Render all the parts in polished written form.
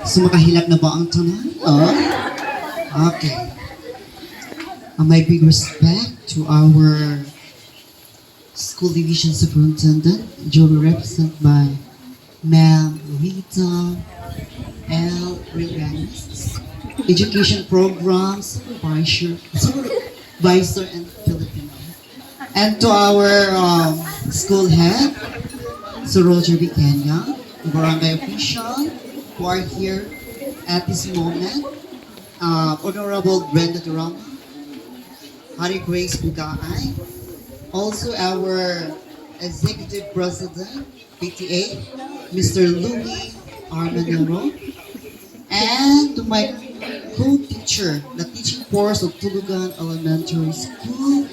So makahilak na ba ang tanan? Oh? Okay. My big respect to our school division superintendent, duly represented by Ma'am Rita L. Reganis, education programs, supervisor and Filipino. And to our school head, Sir Roger Vicenia, barangay official, who are here at this moment, Honorable Brenda Durama, Hari Grace Bugaay, also our Executive President, PTA, Mr. Louis Armanero, and to my co-teacher, the teaching course of Tulugan Elementary School,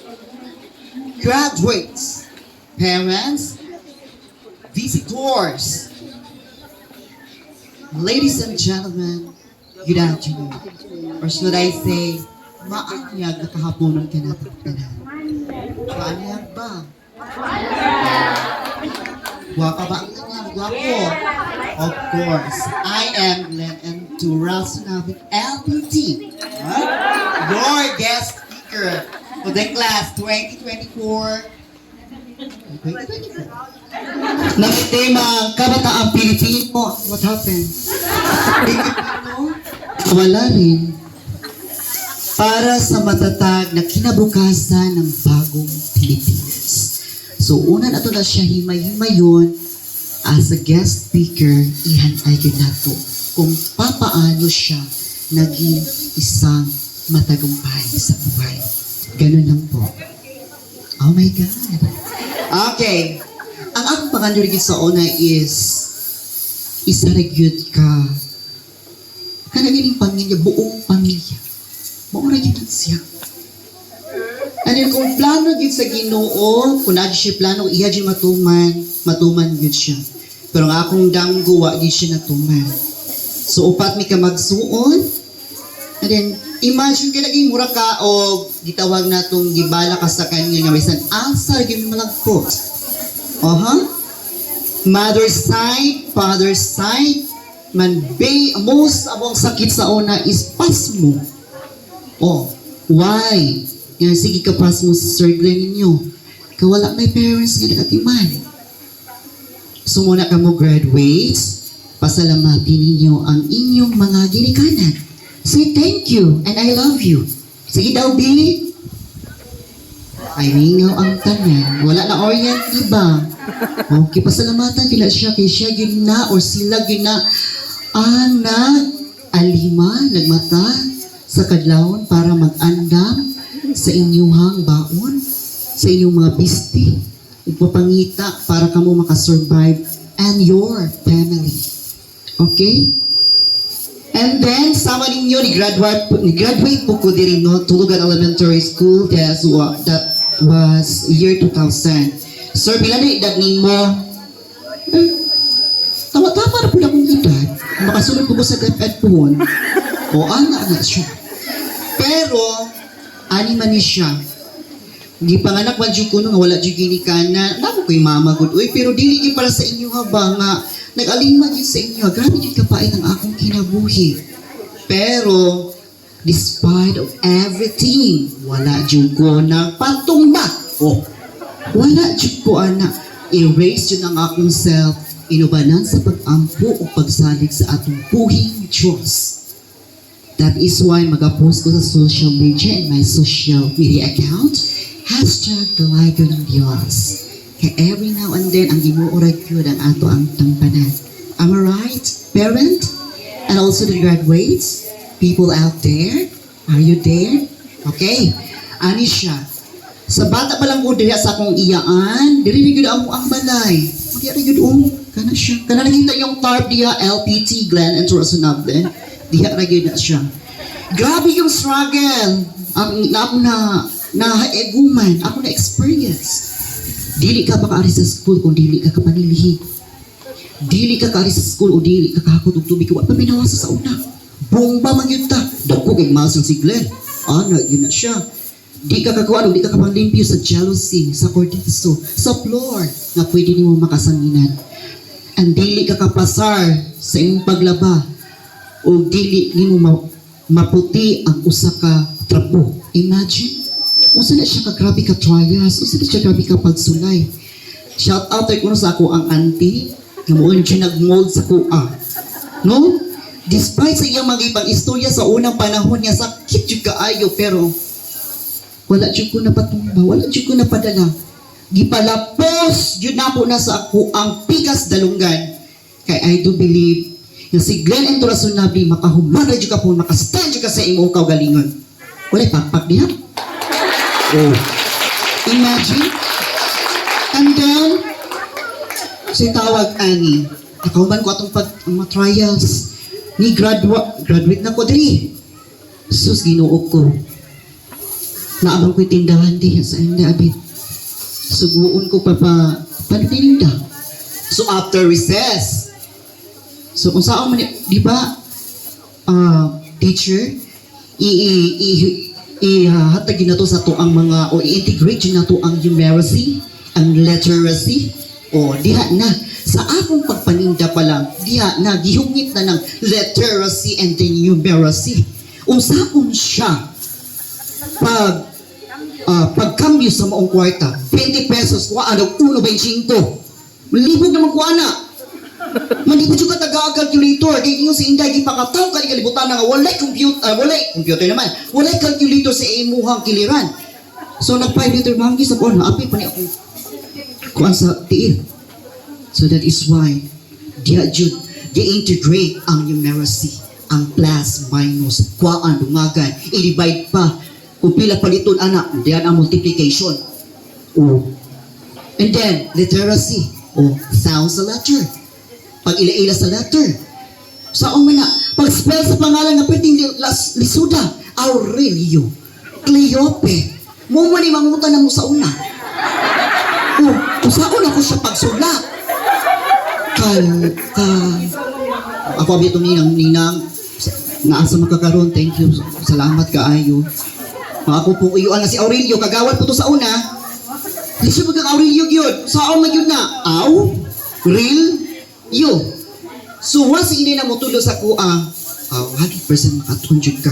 graduates, parents, visitors, ladies and gentlemen, good afternoon. Or should I say, maanyag na kahaponon ka natin. Maanyag ba? Guwapa ba ang ganyan? Guwapo? Of course, I am Glenn and to Rasunavik LPT, your guest speaker for the class 2024. Nagtema, Kabataang Pilipino. What happened? Pilipino? Wala rin. Para sa matatag na kinabukasan ng bagong Pilipinas. So, una na ito na siya himay-himayon as a guest speaker, ihanay yun na ito kung papaano siya naging isang matagumpay sa buhay. Ganun lang po. Oh my God. Okay. Ang akong panganurigin sa una is isaragyod ka kanagaling pamilya, buong pamilya. Mauragitan siya. And then kung plano yun sa Ginoo, kung na siya plano, iya dyan matuman yun siya. Pero ang akong damguwa, di siya natuman. So upat mi ka magsuon, and then imagine ka naging mura ka o gitawag na itong gibala ka sa kanya nga may san answer, give me malagpot. Mother's side, father's side, most abong sakit sa una is pasmo. Why? Nga sige ka pasmo sa circle ninyo. Kawala may parents nga nakatiman. So muna ka mo graduate, pasalamatin ninyo ang inyong mga ginikanan. Say thank you and I love you. Sige daw, Billy. Ay, mingaw ang tanan. Wala na orient, diba? Okay, pasalamatan kila siya kay siya yun na or sila yun na alima, nagmata sa kadlawon para mag-andam sa inyuhang baon, sa inyong mga bisti, ipapangita para kamo makasurvive and your family. Okay? And then, sama ninyo, ni-graduate po ko din no, Tulugan Elementary School, that was year 2000. Sir, pila na edad ninyo? Tama-tama na po na kong edad. Makasunod po sa GAP po. Ana siya. Pero, ani man ni siya. Di panganak man dyan ko nung wala dyan ginikana. Nako ko'y mama good. Uy, pero dili yun para sa inyo ba nga. Nag-alingman yun sa inyo. Grabe yun kapait ang akong kinabuhi. Pero, despite of everything, wala dyan ko na patumba. Wala dyan ko na erase yun ang akong self. Inubanan sa pag-ampo o pagsalig sa atong buhing Diyos. That is why mag-post ko sa social media and my social media account, #Dalaga ng Diyos. Kaya every now and then, ang ginuurag yun ang ato ang tampanan. Am I right, parent? And also the graduates, people out there, are you there? Okay, ani siya. Sa bata pa lang ko diya sa akong iyaan, diri gyud amo ang balay. Diya gyud kana siya. Kana nakita yung tarp diya LPT Glenn and Rasunavik. Diya ra gyud na siya. Grabe yung struggle. Ang naeguman, ako na experience. Dili ka makaari sa school kung dili ka kapanilihi. Dili ka kaari sa school o dili ka kahakot og tubig. Wa pa minawasa sa una. Bomba man yun ta. Dako kay Mason si Glenn. Yun na siya. Di ka kakuha, di ka kapanglimpyo sa jealousy, sa cortisol, sa floor na pwede nimo makasanginan. And dili ka kapasar sa imong paglaba o dili nimo maputi ang usa ka trapo. Imagine, unsa na siya ka grabe ka trials, unsa na siya grabe ka pagsulay. Shout out kay kuno sa ako ang auntie, nga mo siya nag-mold sa kuha. No? Despite sa iyang mga ibang istorya sa unang panahon niya, sakit yung kaayo, pero wala dyan ko napatumba, wala dyan ko napadala. Gipalapos, yun na po na sa ako ang pikas dalunggan. Kay I do believe, yung si Glenn and Durasunabi, makahumara dyan ka po, makastand dyan ka sa imong kaugalingon. Wala pakpak niya. Oh. Imagine. And then, si tawag ani, nakauban ko atong mga trials. Ni graduate na ko diri. Sus, ginuog ko. Naabang ko'y tindahan diya sa inda, abit. Suguon ko panitinda. So after recess, so kung saan man, di ba, teacher, ihatagin na to sa to ang mga, o i-integrate na to ang numeracy, ang literacy, o diha na. Sa akong pagpaninda pa lang, diha na, gihungit na ng literacy and the numeracy. Usapon siya, pagkambyo sa maong kwarta, 20 pesos, kuha, 1.25. Malibog naman kuha na. Malibog yung taga-calculator. Kaya yung si Inday, ipakataw ka, ikalibutan na nga, walay computer naman, walay calculator sa imuhang kiliran. So, nag-5 liter manggi sa kuha, naapi pa niya ako. Kuha sa tiil. So, that is why, di-integrate ang numeracy, ang plus, minus, kuhaan, dungagan, i-divide pa, kung pila paliton anak, diyan ang multiplication. Oh. And then, literacy. Oh, sound sa letter. Pag ila-ila sa letter. Saan man na, pag spell sa pangalan na pwedeng lisuda, Aurelio, Cleope, mo ni mangutan na mo sa una. Oh, kung saan ako siya pagsulat. Ako abito ninang, naasa makakaroon, thank you, salamat kaayo. Ako po uyuan na si Aurelio, kagawad po to sa una. Di siya magkang Aurelio yun. Saan na yun na? Real? Yo. So, once hindi na mo tulo sa kuha, 100% makatunjud ka.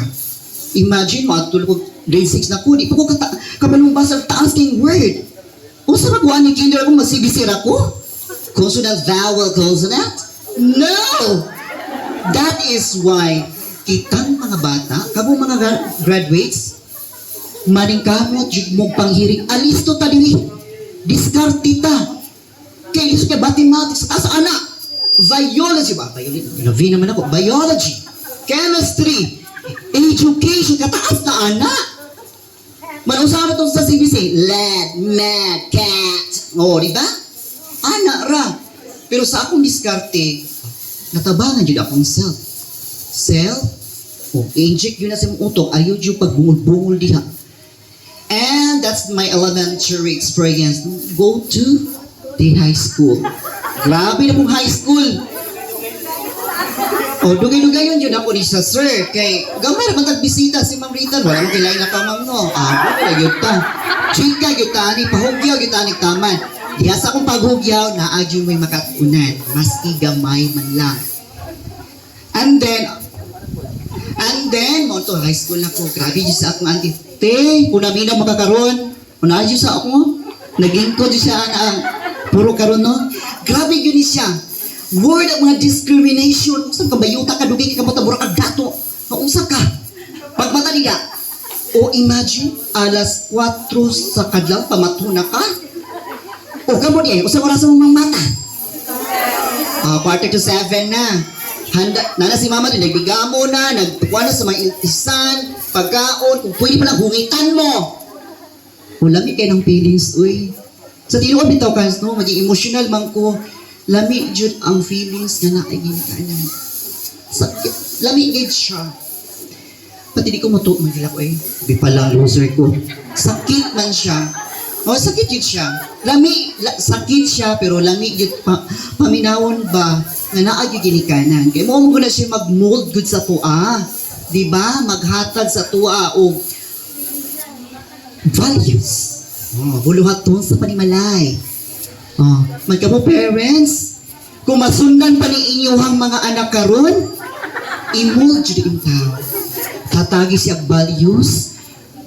Imagine, makatulog ko, grade 6 na ko, di pa ko kabalong basa taas kayong word. O sa magawa ni kinder ako, masibisir ako? Consonant, vowel, consonant? No! That is why, kitang mga bata, kamo mga graduates, maning kamot, jud mong panghiring, alisto ta diri, diskarte ta. Kaya listo ka mathematics, asa anak, biology ba? Biology naman ako, biology, chemistry, education, kataas na anak. Manusara to sa CBC, lead, mad, cat. O, di ba? Anak ra. Pero sa akong diskarte, natabangan yun akong self. Self, o, inject yun na sa mong utok, ayaw yun pagbungol-bungol diha. And that's my elementary experience. Go to the high school. Grabe na pong high school. O, dugay-dugay yun ako ni sa sir. Kay, gamay naman tagbisita si Ma'am Rita. Wala nang kilay na kamang no. Wala yun ta. Chika yun ta ni, pahugyaw yun ta ni taman. Diya sa akong paghugyaw, naadyo may makatunan. Maski gamay man lang. And then, mo to high school na ko. Grabe yun sa akong auntie. Te, kung namin na makakaroon, kung naadyo sa ako, naging ko siya ang puro karon no. Grabe yun siya. Word ang mga discrimination. Saan ka bayuta ka, dugay ka kamutabura ka dato. Maunsa ka. Pagmata niya, o imagine, alas 4 sa kadlaw, pamatuna ka. O kamo niya, usang oras mong mata. 6:45 na. Handa, nana si mama, nagbigamo na, nagtuwa na sa mga intisan, pagkaon, kung pwede pa lang hungitan mo. Lami kayo ng feelings, uy. Sa tilo ko bitaw ka, no? Maging emotional man ko. Lami jud ang feelings nga na ay ginikanan. Sakit. Lami gid siya. Pati di ko mutuot man gila ko eh. Di pa lang loser ko. Sakit man siya. O, sakit yun siya. Sakit siya, pero lami yun paminawon ba nga naa yun ginikanan. Kaya mo na siya mag-mold good sa tua. Diba? Maghatag sa tua o values. Buluhaton sa panimalay. Magkamo parents, kung masundan pa ni inyuhang mga anak karon, Imold jud in tao. Katagi siya values,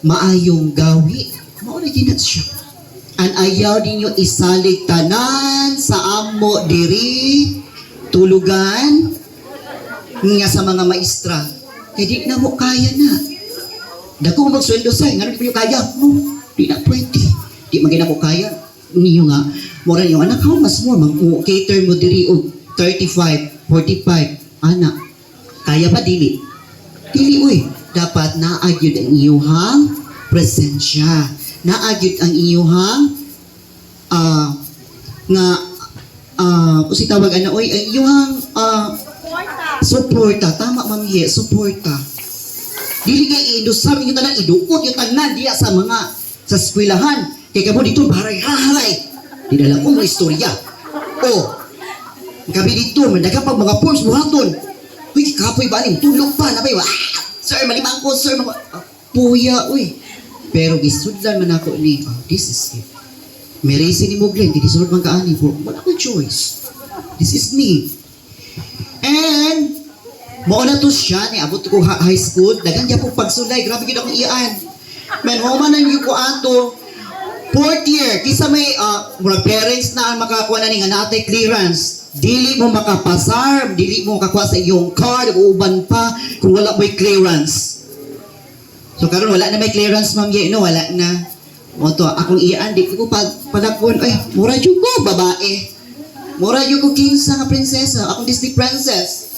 maayong gawi, mao na ginat siya. An ayaw ninyo isalig tanan sa amo diri tulugan nga sa mga maestra. Kaya di na mo kaya na. Dako mo magsweldo sa nga di mo kaya mo. Di na pwede. Di magina ko kaya. Niyo nga, mura niyo anak how mas mo cater mo diri og 35, 45 anak. Kaya pa dili. Dili uy. Dapat naagyod ang iyuhang presensya. Naagyod ang iyuhang kung si tawag ano, oy, ang iyuhang suporta. Tama, mamihi, suporta. Dili nga i-indusar yung tanan, iduot yung tanan diya sa mga sa eskwelahan. Kaya kamo dito, baray-haray. Dinala ko mga istorya. O, gabi dito, mandaga pag mga forms, buhaton. Uy, kapoy ba rin? Tulog pa, nabay, sir, malimang ko, sir. Puya, uy. Pero gisudlan man ako ni, this is it. May reason ni mo, Glenn, hindi sunod man kaani po. Wala ko choice. This is me. And, mauna to siya, ni abot ko high school, dagan niya po pagsulay, grabe gina akong iyaan. Men, humanan niyo ko ato, 4th year, kisa may, murag parents na ang makakuha na ni nga natay clearance. Dili mo makapasar, dili mo makakuha sa iyong card, uban pa, kung wala mo'y clearance. So karon wala na may clearance, ma'am, no, wala na. O to, akong iyaan, di ko padakon, ay, mura yun ko, babae. Mura yun ko, kinsa nga prinsesa, akong Disney princess.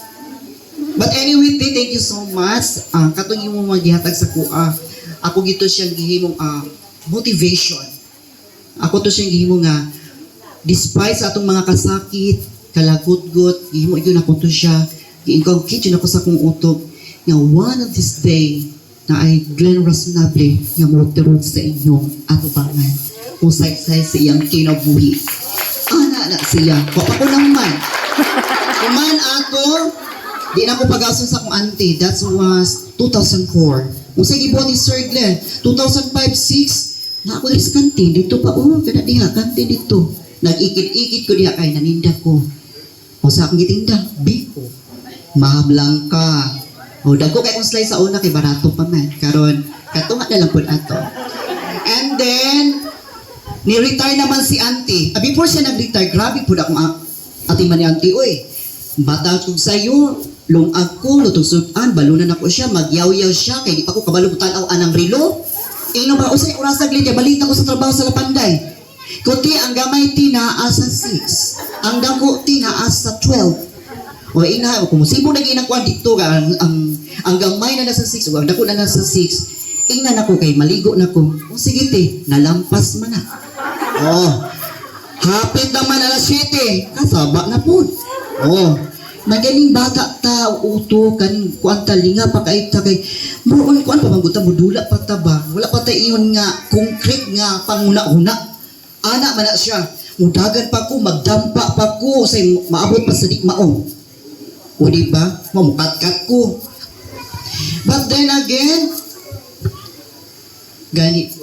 But anyway, thank you so much. Katong yung maghihatag sa kuha. Ako gito siyang gihimong motivation. Ako to siyang gihimong nga, despite sa atong mga kasakit, kalagot-got, gihimo yun ako to siya, giingkong ako sa kong utok, nga one of this day, na ay Glenn Rasnable nga motorod sa inyong atubangan. Usay-say sa iyang kinabuhi. Ana na siya. Papa ko naman. Kuman ako, di na ako pag-aso sa akong auntie. That was 2004. Usay gibuhat ni Sir Glenn. 2005-06, na ako sa kantin. Dito pa, kada diha, kantin dito. Nag-ikit-ikit ko diha kay naninda ko. O sa akong gitinda, biko. Mahablang ka. O, dagko kay kong slice sa una kay barato pa man. Karon, katunga na lang po ato. And then, ni-retire naman si auntie. Before siya nag-retire, grabe po akong ating man ni auntie. Uy, bata ko sa'yo, lungag ko, lutong-sudan, balunan ako siya, magyaw-yaw siya, kaya di pa ko kabalo tanaw anang rilo. Ino ba, usay oras naglit, balik ako sa trabaho sa Lapanday. Kuti, ang gamay tinaas sa 6. Ang dako tinaas sa 12. O ina, kung musibo na ginagkuhan dito ka, ang gamay na nasa 6, ang dako na nasa 6, ingnan ako kay maligo na ko. O sige te, nalampas man na. O, hapit naman alas 7, kasaba na po. O, magaling bata ta, uto, kaning kuan talinga pa kay buon kuan pa mangguta mo dula pa ta ba. Wala pa ta iyon nga concrete nga panguna-una. Ana man na siya. Mudagan pa ko, magdampa pa ko say maabot pa sa di maong. O diba? Mamukat-kat ko. But then again, ganit.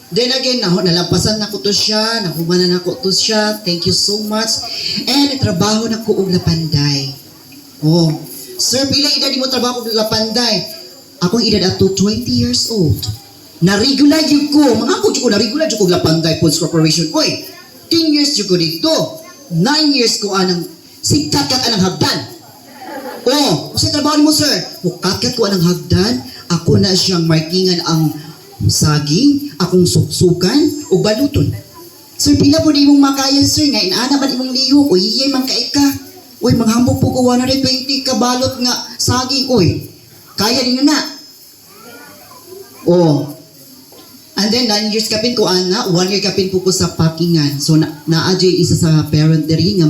Then again, nalampasan na ko to siya, nahumanan na ko to siya. Thank you so much. And trabaho na ko og Lapanday. Oh, sir, pila edad mo trabaho og Lapanday? Akong edad ato 20 years old. Na-regular yun ko. Mga ko na-regular yun ko Lapanday Foods Corporation. Uy, 10 years yun ko dito. 9 years ko anang sigtat kat anang hagdan. Oh, kasi trabaho mo, sir. Mukakat ko anang hagdan. Ako na siyang markingan ang saging, akong suksukan, o baluton. Sir, pila po di mong makayan, sir. Nga, inaana ba di mong liho? O iyay man ka. Uy, manghambog po ko 120 ka balot nga saging. Uy, kaya ninyo na. Oh. And then, 9 years kapin ko, ana. 1 year kapin po ko sa packingan. So, na-adjay isa sa parent diri nga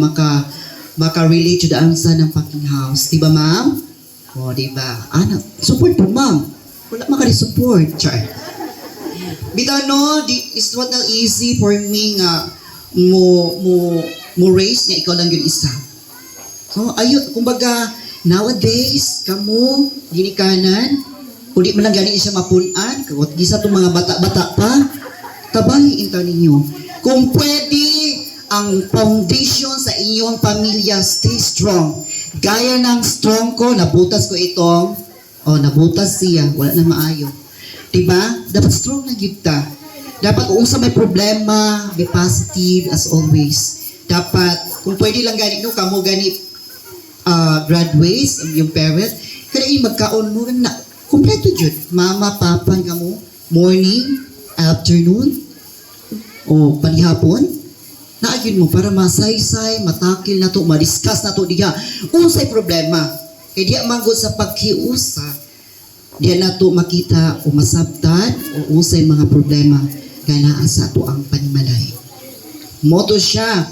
maka-relate to the ansa ng packing house. Diba, ma'am? O, diba? Anak, support po, ma'am. Wala makari-support. Char. Bitaw, no, it's not easy for me nga mo raise nga ikaw lang yun isa. So, ayun, kumbaga, nowadays, kamo, ginikanan, kundi man lang gani siya mapunan, kawat gisa itong mga bata-bata pa, tabahiin ta ninyo. Kung pwede, ang foundation sa inyong pamilya stay strong. Gaya ng strong ko, nabutas ko itong, nabutas siya, wala na maayo. Diba? Dapat strong na kita. Dapat kung sa may problema, be positive as always. Dapat, kung pwede lang ganit, no, kamo ganit graduates, yung parent, kaya magkaon mo na, kompleto dyan. Mama, papa, nga mo, morning, afternoon, o panihapon, naagin mo para masaysay, matakil na to, madiscuss na to diya. Unsay problema. Kaya diya manggod sa pagkiusa, diya na to makita o masabtan o unsay mga problema ganaan sa to ang panimalay. Moto siya.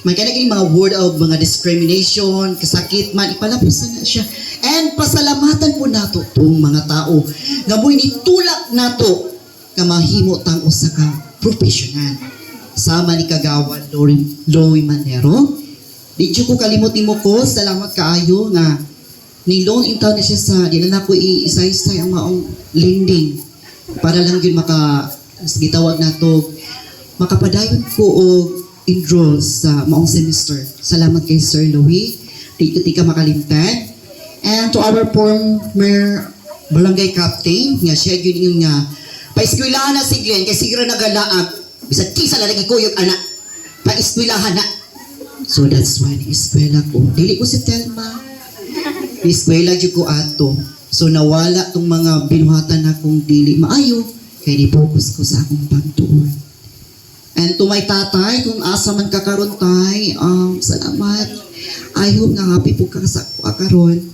May kanaging mga word of mga discrimination, kasakit man, ipalapusan na siya. And pasalamatan po nato itong mga tao nga mo'y nitulak nato nga mahimo tang usa ka professional. Sama ni Kagawan Loy Manero. Di ko kalimot ni mo ko, salamat kaayo nga ni-loan in town na siya sa, di na ko iisa-isa ang maong lending para lang yun gitawag na to, makapadayon ko o enroll sa maong semester. Salamat kay Sir Louie. Di ka makalimtan. And to our former barangay captain, nga siya yun yung nga, pa-eskwelahan na si Glenn, kasi siguro nagalaag, bisa kisa na lagi ko yung anak, pa-eskwelahan na. So that's why ni-eskwela ko. Dili ko si Telma. Ni-eskwela dyan ko ato. So nawala tong mga binuhatan na kong dili maayo, kaya di-focus ko sa akong pagtuon. And to my tatay, kung asa man kakaroon tay, salamat. I hope nga happy po ka sa karon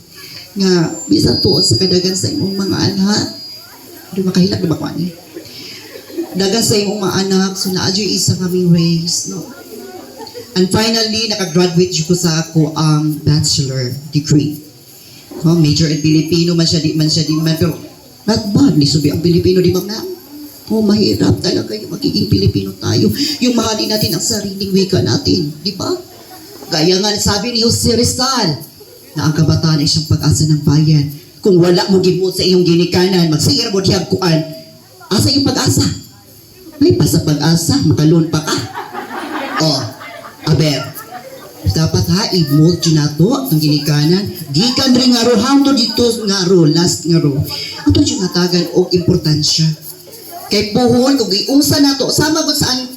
nga bisan tuod sa kadagan sa imong mga anak. Di ba kahilak, di ba ko ani? Dagan sa imong mga anak, so naadyo isa kaming race, no? And finally, nakagraduate ko sa ako ang bachelor degree. Major in Filipino man siya, di man, pero not bad, ni subi ang Pilipino, di ba ma'am? Mahirap talaga yung magiging Pilipino tayo. Yung mahalin natin ang sariling wika natin, di ba? Gaya nga sabi ni Jose Rizal, na ang kabataan ay siyang pag-asa ng bayan. Kung wala mo gibot sa iyong ginikanan, magsira mo diyang kuan. Asa yung pag-asa? May pa sa pag-asa, makalun pa ka. Aber, dapat ha, i-mold yun na to, ang ginikanan. Di ka rin nga ro, hangto dito nga ro, last nga ro. Ang to yung natagan o importansya. Kay buhon, kung iunsa na to, sama ko saan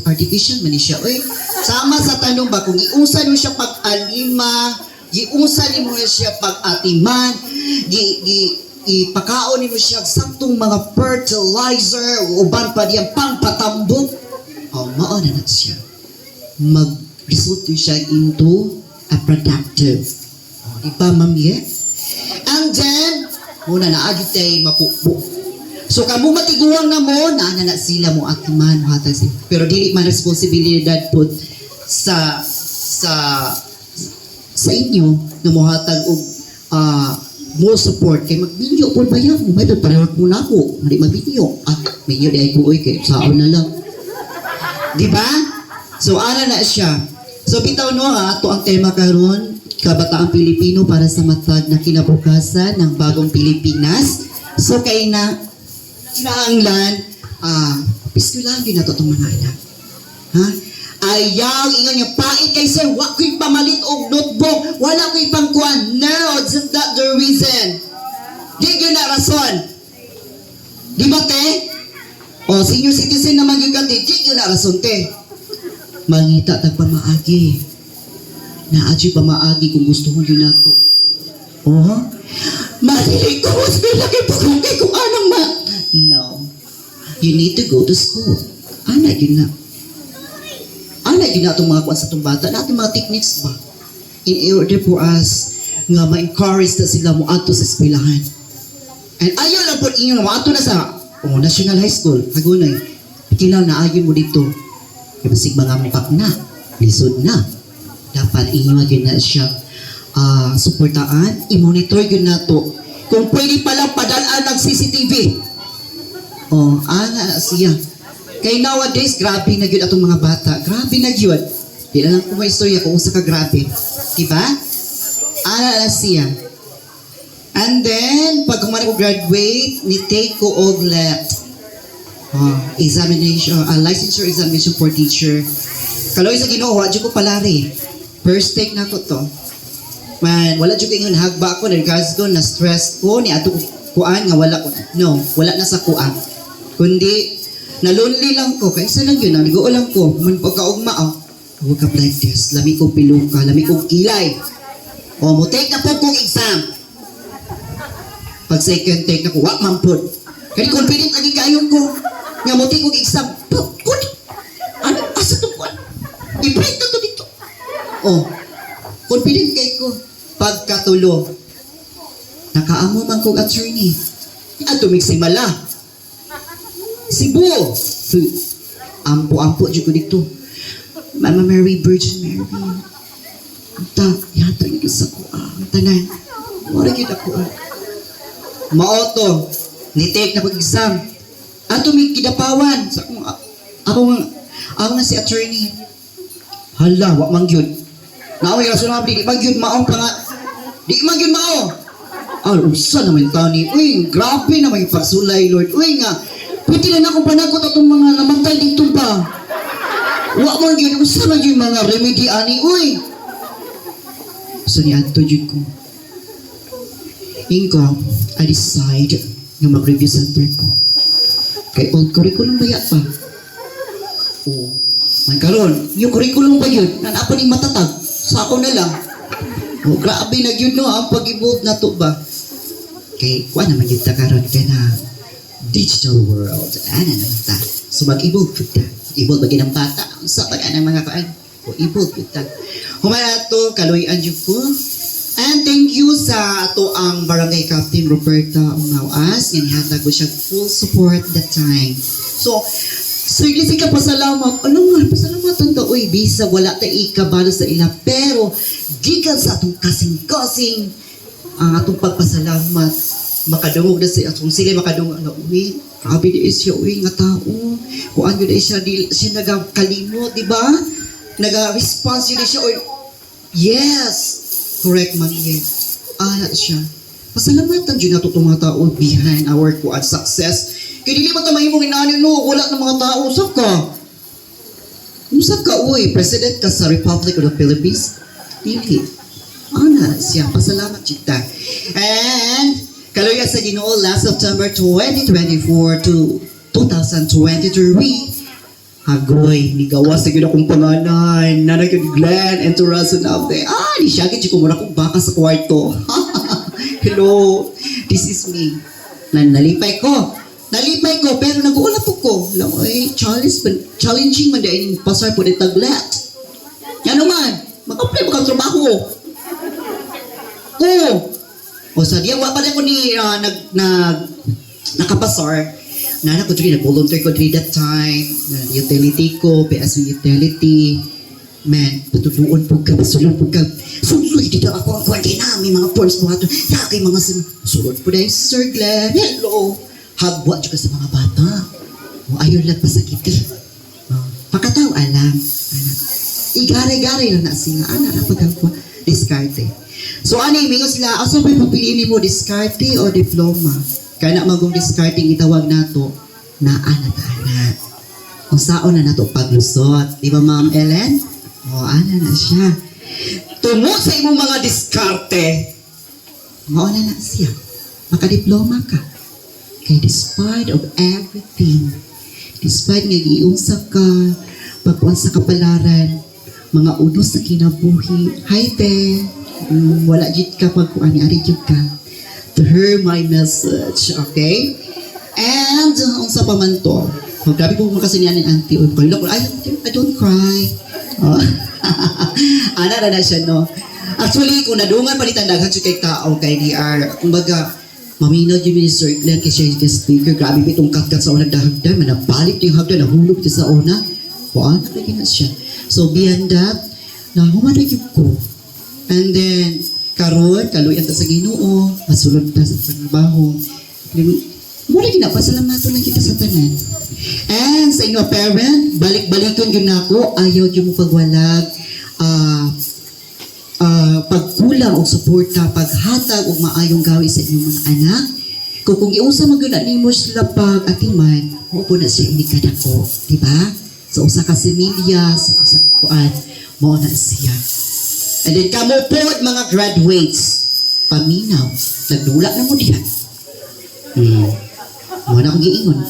artificial man siya, oy. Sama sa tanong ba, kung iunsa mo siya pag-alima, iunsa mo siya pag-atiman, ipakaon mo siya saktong mga fertilizer, uban pa diyang pangpatambok, mauna na siya. Mag-result siya into a productive. Di ba, ma'am, and then, muna na agit ay mapupo. So kamo matiguang na mo, na sila mo atiman, hatag sila. Pero dili man responsibilidad po sa inyo na mohatag og more support kay magbinyo po bayan mo, may parehot mo na ako, hindi magbinyo. Minyo di ay ko kay saon na lang. Di ba? So ana na siya. So bitaw no ato ang tema karon, kabataang Pilipino para sa matag na kinabukasan ng bagong Pilipinas. So kay na kinahanglan, piskulahan yun na to itong mga anak. Ha? Ayaw, ingon niya, pait kay sir, wala ko'y pamalit og notebook, wala ko'y pangkuhan. No, isn't that the reason? Di yun na rason. Di ba, te? Senior citizen naman yung kati, di yun na rason, te. Mangita tag pamaagi. Naadyo pamaagi kung gusto mo yun na to. Mahilig ko, sabi lagi pagkukay kung anong No. You need to go to school. Ana yun na. Ana yun na itong mga kuwan sa itong bata. Natin mga techniques ba? In order for us nga ma-encourage na sila mo ato sa eskwelahan. And ayaw lang po inyo na mo ato na sa National High School. Hagunay. Kinaw na ayaw mo dito. Kaya masig mga mupak na. Lisod na. Dapat inyo yun na siya suportaan. I-monitor yun na to. Kung pwede palang padalaan ng CCTV. Ana siya. Kay nowadays, grabe na yun atong mga bata. Grabe na yun. Di na lang kung may istorya kung usa ka grabe. Diba? Ana siya. And then, pag kumari ko graduate, ni-take ko og examination, licensure examination for teacher. Kaloy sa Ginoo, wa jud ko palari. First take na ko to. Man, wala jud ko ingon hagba ko na regards ko na stress ko ni ato kuan nga wala ko. No, wala na sa kuan. Kundi na lonely lang ko kaysa lang yun, naligo lang ko. Man pagkaugma huwag ka like this. Lami ko piluka, lami ko kilay. O, mo take na po kong exam. Pag second take na ko, wak mampod. Kaya confident lagi kayo ko. Nga mo take kong exam. Kung, ano, asa to ko? I-break na to dito. O, confident kayo ko. Pagkatulo, nakaamo man kong attorney. Ato mala. Cebu. Ampo-ampo dyan ko dito. Mama Mary, Virgin Mary. Anta, yata yun sa ko. Tanan. Wala yun ako. Maoto. Ni-take na pag-exam. Ato may kidapawan. Sa ako nga si attorney. Hala, wak mang yun. Naaway rason mga di mang yun maong pa nga. Di mang yun mao. Usa naman tani. Uy, grabe naman yung pagsulay, Lord. Uy nga, pwede na akong panagot atong mga namatay dito ba? Wa mo yun, usa man yung mga remedy ani, uy. So ni Anto yun ko. Inko, I decide nga mag-review center ko. Kay old curriculum ba ya pa? Oo. May karon, yung curriculum ba yun? Nanapo ni matatag. Sa ako na lang. Oh, grabe na yun no, ang pag-evolve na to ba? Kay, kuha naman yun ta karon ka na digital world. Ano naman ta? So mag-evolve yun ta. Evolve bagay ng bata. Sa pag ng mga kaan. O evolve yun ta. Humana to, kaluyan yun ko. And thank you sa ato ang Barangay Captain Roberta Ungawas. Ganihatag ko siya full support that time. So, sige ka pasalamat. Ano nga, pasalamatan to. Uy, bisa wala ta ikabalo sa ila. Pero, gikan sa atong kasing-kasing ang atong pagpasalamat. Makadungog na siya. Kung sila makadungog na, uy, grabe di siya, uy, nga tao. Kung ano di siya, siya nagakalimot, di ba? Nag-response yun siya, uy, yes! Correct man yun. Siya. Pasalamatan dyan nato itong mga tao behind our kuan success. Kaya dili man ta mahimong inanin no, wala ng mga tao. Usap ka. Usap ka, uy. President ka sa Republic of the Philippines. Dili. Siya. Pasalamat kita. And, kaluya sa Ginoo last September 2024 to 2023, Hagoy, nigawas na yun akong pangalan. Nanay ko ni Glenn and Turazo Nave. Di siya, gitsi ko muna kong baka sa kwarto. Hello, this is me. Nalipay ko, pero nag-uulap ko. Ay, challenging man dahil yung pasar po na taglat. Yan naman, mag-apply mo kang trabaho. O sa diya, wala pa rin ko ni nakapasar. Nana ko diri, nag-volunteer ko diri that time. Utility ko, PSV utility. Man, patutuon po ka, pasulod po ka. Suloy, dito ako ang kwarti na. May mga forms mo ato. Nakay mga sulod po dahil, Sir Glenn. Hello. Hagwa dyan ka sa mga bata. Ayaw lang pasakiti. Pakataw, alam. Igare-gare lang na sila. Na pagkakwa. Diskarte. So, mingo sila, asa pa papiliin mo, diskarte o diploma? Kaya na magong discarding itawag nato na ana. Kung saon na nato paglusot. Di ba, Ma'am Ellen? Ana na siya. Tumo sa imong mga diskarte. Mauna na siya. Makadiploma ka. Kaya despite of everything, despite nga giunsa ka, pagkuhan sa kapalaran, mga unos sa kinabuhi, hi te, wala jit ka pagkuhan ni ari jud ka. To her my message, okay? And, unsa pa man to, grabe po makasinian ni auntie, I don't cry. Ana na siya, no? Actually, kung nadungan palitan daghan siya kay tao, kay DR, kumbaga, maminaw yung Minister Glenn kay siya yung speaker, grabe ba itong kat-kat sa unang dahagdan, manabalik yung hagdan, nahulog siya sa una, lagi na siya. So, beyond that, nahumanay yung ko. And then, karon kaluyan ta sa Ginoo, masulod ta sa trabaho. Muna ginapasalamaton lang kita sa tanan. And sa inyo parent, balik-balikan yun nako, ayaw yun mo pagwalag, pagkulang o suporta, paghatag o maayong gawi sa inyong mga anak. Kung iusa magyud ni mo sila pag atiman, mo po na siya inikadako, di ba? sa usa ka similya, sa usa ka kuan, mao na siya. And then kamo po mga graduates, paminaw, nagdula na mo diyan. Mo na akong giingon.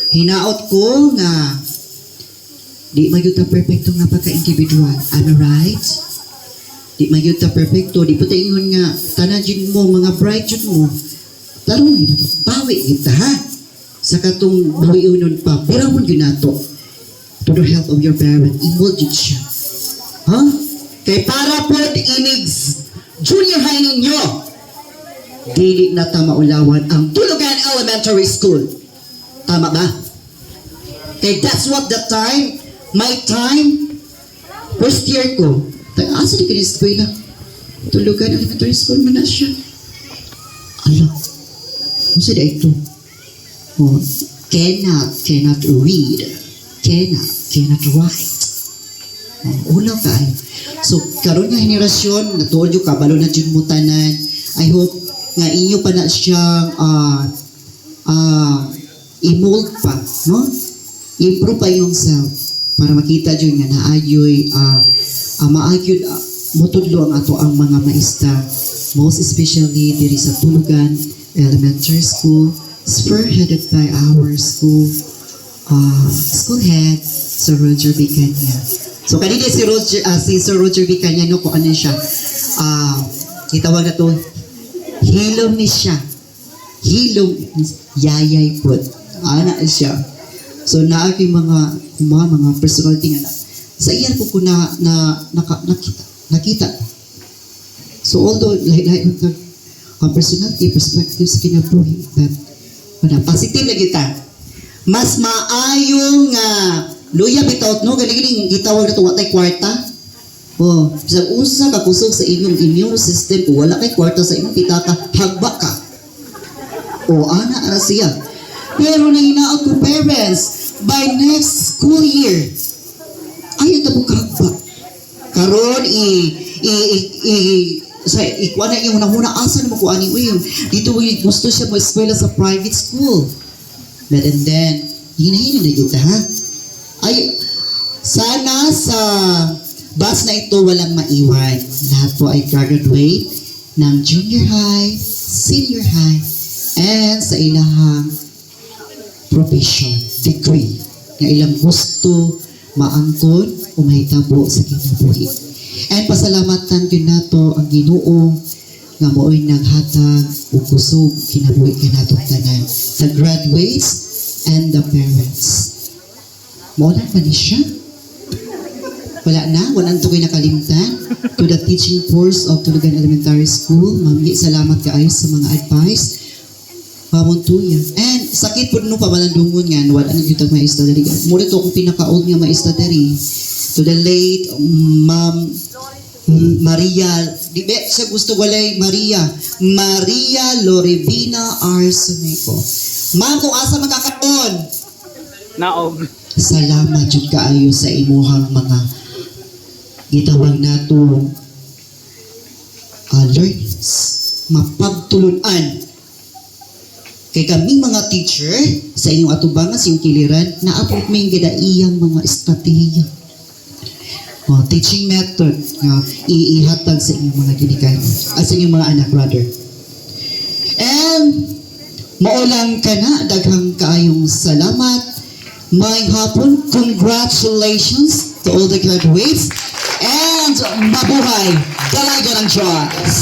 Hinaot ko nga di magyud ta perfecto nga pagka-individual. Am I right? Di magyud ta perfecto, di puta ingon nga tanan jud mo mga bright jud mo. Tarong yun nato. Bawi kita ha. Sa katong buhiunon pa, biramon yun nato. To the help of your parent, involved yun siya. Ha? Kay para po inig junior high ninyo, dili na ta maulawan ang Tulugan Elementary School. Tama ba? Kay that's what the time, my time, first year ko, asa di ka ni eskwela? Tulugan Elementary School man na siya. Ala, kung sila ito? Oh, cannot read, cannot write. Oh, ulaw ka ay. So, karon nga henerasyon, natuod yung kabalo na dyan mo tanan. I hope nga inyo pa na siyang i-mold pa, no? Improve pa yung self para makita dyan nga naayoy maagyod mutudlo ang ato ang mga maestra, most especially diri sa Tulugan Elementary School, spearheaded by our school head, Sir Roger Vicania. So kanina si Sir Roger Vicania, no, kung ano siya, itawag na to, hilom ni siya. Hilom, yayay po. Ana siya. So naaki mga personal thing na sa iyan ko nakita. So although like personality perspectives kinabuhi, but positive lagi ta. Mas maayo nga luya bitaw no gani gitawag na to watay kwarta. Oh, sa usa ka kusog sa inyong immune system kung wala kay kwarta sa inyong pitaka, hagba ka. O ana siya. Pero na hinaot ko parents, by next school year, ayaw ta mo kahagba. Karon sa ikuan na yung unang-una asa na makuha ni William. Dito gusto siya mag-eskwela sa private school. But and then, hinahin na dito ha. Ay, sana sa bus na ito walang maiwan. Lahat po ay graduate ng junior high, senior high, and sa ilahang profession, degree, na ilang gusto maangkon o mahitabo sa kinabuhi. And pasalamatan yun nato ang Ginoo nga mo'y naghatag o kusog kinabuhi ka natong tanan. The graduates and the parents. Muna pa ni siya. Wala na, walang to kayo nakalimtan. To the teaching force of Tulugan Elementary School, mami, salamat kaayo sa mga advice. Pamuntuya. And sakit po no pamalandungon nga, wala na dito ang maestra dari. Muna to akong pinaka-old nga maestra dari. To the late Ma'am Maria, di ba siya gusto walay Maria Lorevina Arseneco. Ma'am, kung asa magkakaon? Naog. Salamat jud kaayo sa imuhang mga gitawag nato learnings, mapagtulunan. Kay kaming mga teacher sa inyong atubangan sa inyong kiliran, naabot may gidaiyang mga estratehiya. Teaching method na iihatag sa inyong mga ginikanan, sa inyong mga anak, brother. And maulang ka na, daghang kaayong salamat. May hapon, congratulations to all the graduates and mabuhay, dalaga ng Diyos.